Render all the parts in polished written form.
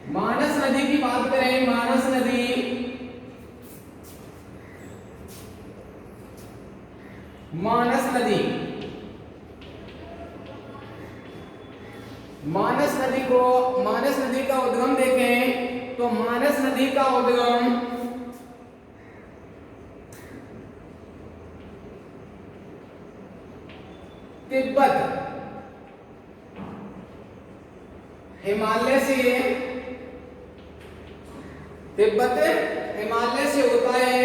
मानस नदी की बात करें, मानस नदी, मानस नदी, मानस नदी को, मानस नदी का उद्गम देखें तो मानस नदी का उद्गम तिब्बत, हिमालय से, तिब्बत हिमालय से होता है।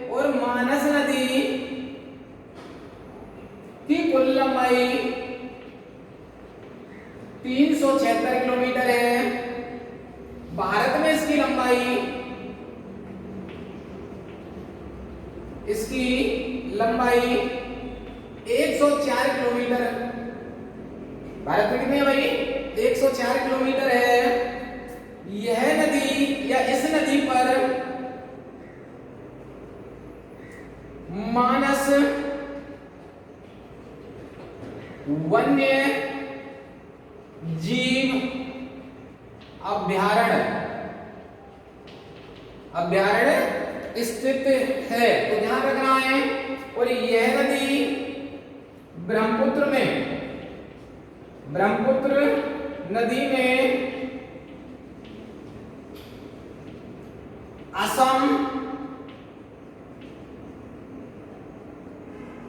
और मानस नदी की कुल लंबाई 376 किलोमीटर है। भारत में इसकी लंबाई, इसकी लंबाई 104 किलोमीटर। भारत में कितनी है भाई? 104 किलोमीटर है। यह नदी या इस नदी पर मानस वन्य जीव अभ्यारण्य, अभ्यारण्य स्थित है, तो ध्यान रखना है। और यह नदी ब्रह्मपुत्र में, ब्रह्मपुत्र नदी में असम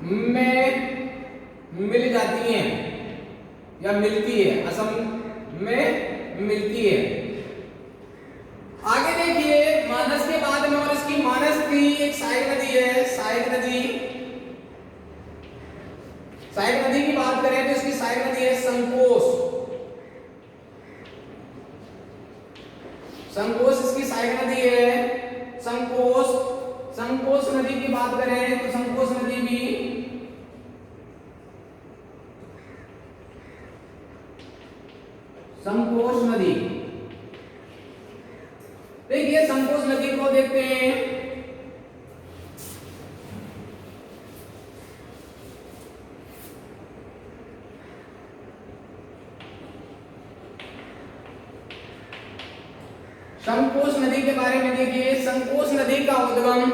में मिल जाती हैं या मिलती है, असम में मिलती है। आगे देखिए, मानस के बाद में और इसकी मानस की एक सहायक नदी है, सहायक नदी, सहायक नदी की बात करें तो इसकी सहायक नदी है संकोश, संकोश इसकी सहायक नदी है। संकोश, संकोश नदी की बात करें तो संकोश नदी भी संकोश नदी, देखिए संकोश नदी को देखते हैं। संकोश नदी के बारे में देखिए, संकोश नदी का उद्गम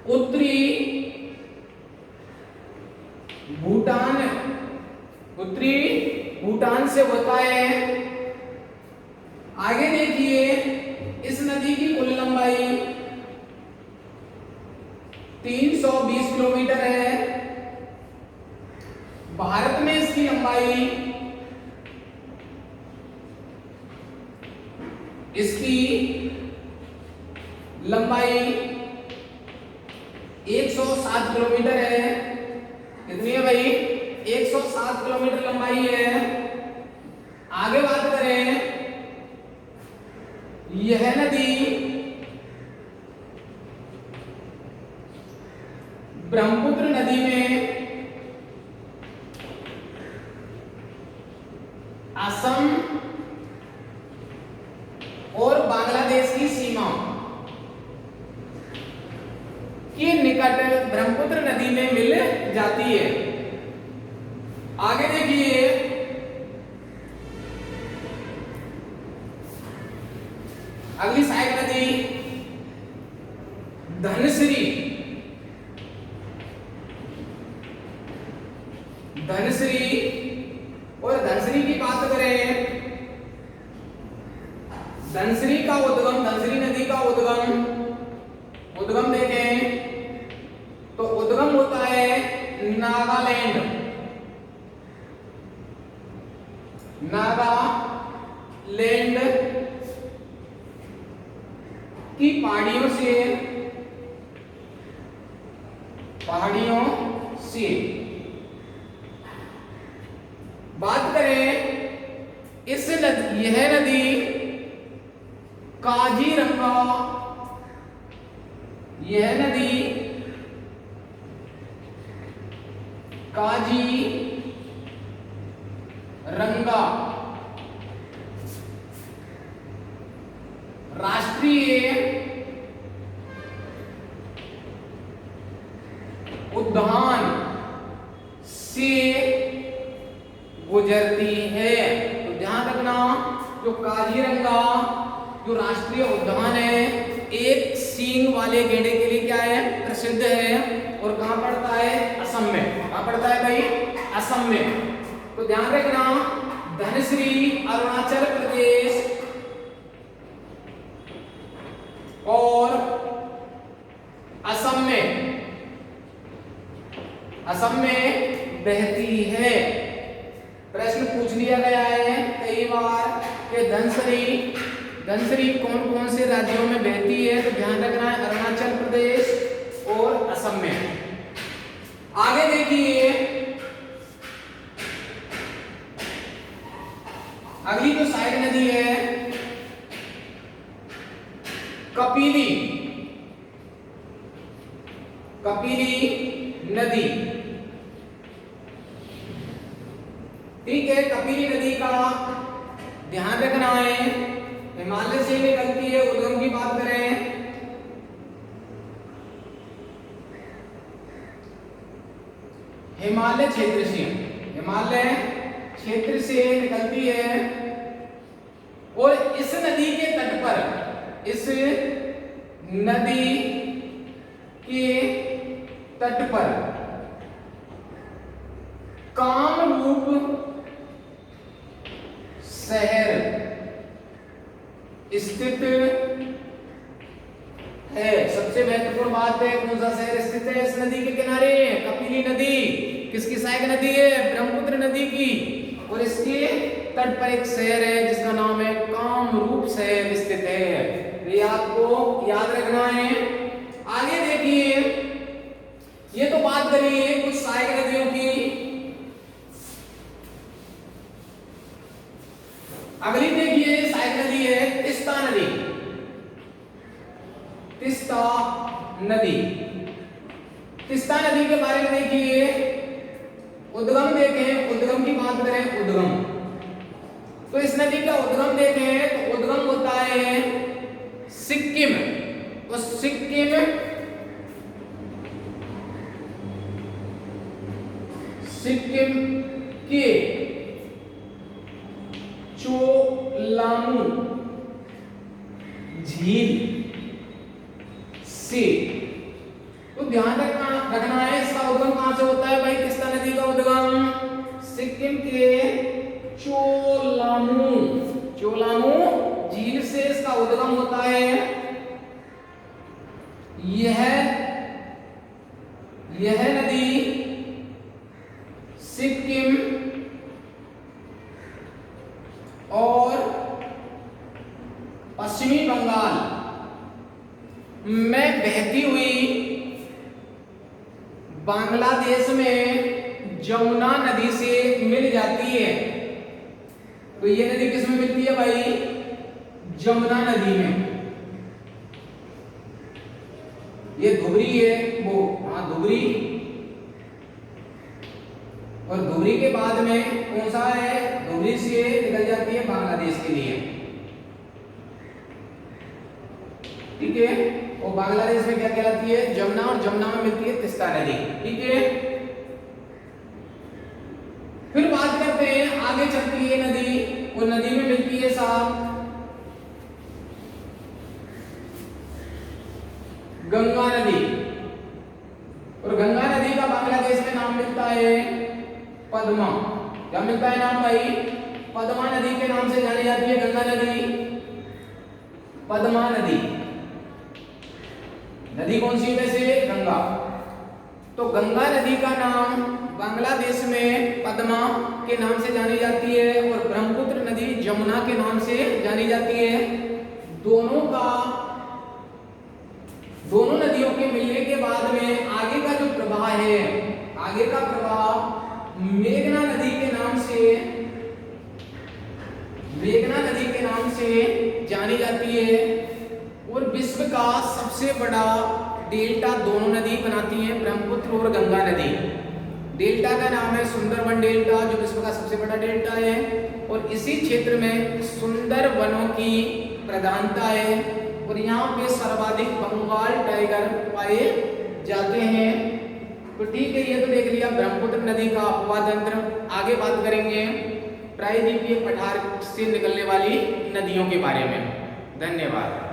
उत्तरी भूटान, उत्तरी भूटान से होता है। आगे देखिए, इस नदी की कुल लंबाई 320 किलोमीटर है। भारत में इसकी लंबाई, इसकी लंबाई 107 किलोमीटर है। कितनी है भाई? 107 किलोमीटर लंबाई है। आगे बात करें, यह नदी ब्रह्मपुत्र नदी में असम और बांग्लादेश की सीमा के निकट ब्रह्मपुत्र नदी में मिल जाती है। आगे देखिए, अगली सहायक नदी धनश्री, धनश्री, और धनश्री की बात करें, धनश्री का उद्गम, धनश्री नदी का उद्गम, उद्गम देखें तो उद्गम होता है नागालैंड, नागालैंड की पहाड़ियों से, पहाड़ियों से। बात करें इस नदी, यह नदी काजीरंगा, यह नदी काजीरंगा राष्ट्रीय उद्यान से गुजरती है। तो ध्यान रखना, जो काजीरंगा जो राष्ट्रीय उद्यान है, एक सींग वाले गेंडे के लिए क्या है, प्रसिद्ध है। और कहाँ पड़ता है, असम में। कहाँ पड़ता है भाई, असम में। तो ध्यान रखना, धनश्री अरुणाचल प्रदेश और असम में बहती है। प्रश्न पूछ लिया गया है कई बार कि धनश्री कौन कौन से राज्यों में बहती है। तो ध्यान रखना है, अरुणाचल प्रदेश और असम में। आगे देखिए, अगली जो सहायक नदी है, कपिली नदी। ठीक है, कपिली नदी का ध्यान रखना है, हिमालय से निकलती है। उद्गम की बात करें, हिमालय क्षेत्र से निकलती है। और इस नदी के तट पर कामरूप शहर स्थित है। सबसे महत्वपूर्ण बात है, कौन सा शहर स्थित है इस नदी के किनारे, कपिली नदी। किसकी सहायक नदी है, ब्रह्मपुत्र नदी की। और इसके तट पर एक शहर है जिसका नाम है कामरूप शहर स्थित है। ये आपको याद रखना है। आगे देखिए, ये तो बात करिए कुछ सहायक नदियों की। अगली देखिए सहायक नदी है तीस्ता नदी के बारे में देखिए, उद्गम देखें। उद्गम की बात करें, उद्गम तो इस नदी का उद्गम देखें तो उद्गम होता है सिक्किम। तो सिक्किम के चोलामू झील से। तो ध्यान रखना है, इसका उद्गम कहां से होता है भाई, तीस्ता नदी का उद्गम सिक्किम के चोलामू झील से इसका उद्गम होता है। यह नदी सिक्किम और पश्चिमी बंगाल में बहती हुई बांग्लादेश में जमुना नदी से मिल जाती है। तो ये नदी किस में मिलती है भाई, जमुना नदी में। ये धुबरी है, वो धुबरी। और धुबरी के बाद में कौन सा है, धुबरी से निकल जाती है बांग्लादेश के लिए। ठीक है, और बांग्लादेश में क्या कहलाती है, जमुना। और जमुना में मिलती है तीस्ता नदी। ठीक है, फिर बात करते हैं, आगे चलती है नदी, और नदी में मिलती है साहब गंगा नदी। और गंगा नदी का बांग्लादेश में नाम मिलता है पद्मा। क्या मिलता है नाम भाई, पद्मा नदी के नाम से जानी जाती है गंगा नदी, पद्मा नदी। नदी कौन सी में से, गंगा। तो गंगा नदी का नाम बांग्लादेश में पद्मा के नाम से जानी जाती है, और ब्रह्मपुत्र नदी जमुना के नाम से जानी जाती है। दोनों नदियों के मिलने के बाद में आगे का जो प्रवाह है, आगे का प्रवाह मेघना नदी के नाम से जानी जाती है। और विश्व का सबसे बड़ा डेल्टा दोनों नदी बनाती हैं, ब्रह्मपुत्र और गंगा नदी। डेल्टा का नाम है सुंदरबन डेल्टा, जो विश्व का सबसे बड़ा डेल्टा है। और इसी क्षेत्र में सुंदर वनों की प्रधानता है, और यहाँ पे सर्वाधिक बंगाल टाइगर पाए जाते हैं। तो ठीक है, ये तो देख लिया ब्रह्मपुत्र नदी का उपवा तंत्र। आगे बात करेंगे प्रायद्वीपीय पठार से निकलने वाली नदियों के बारे में। धन्यवाद।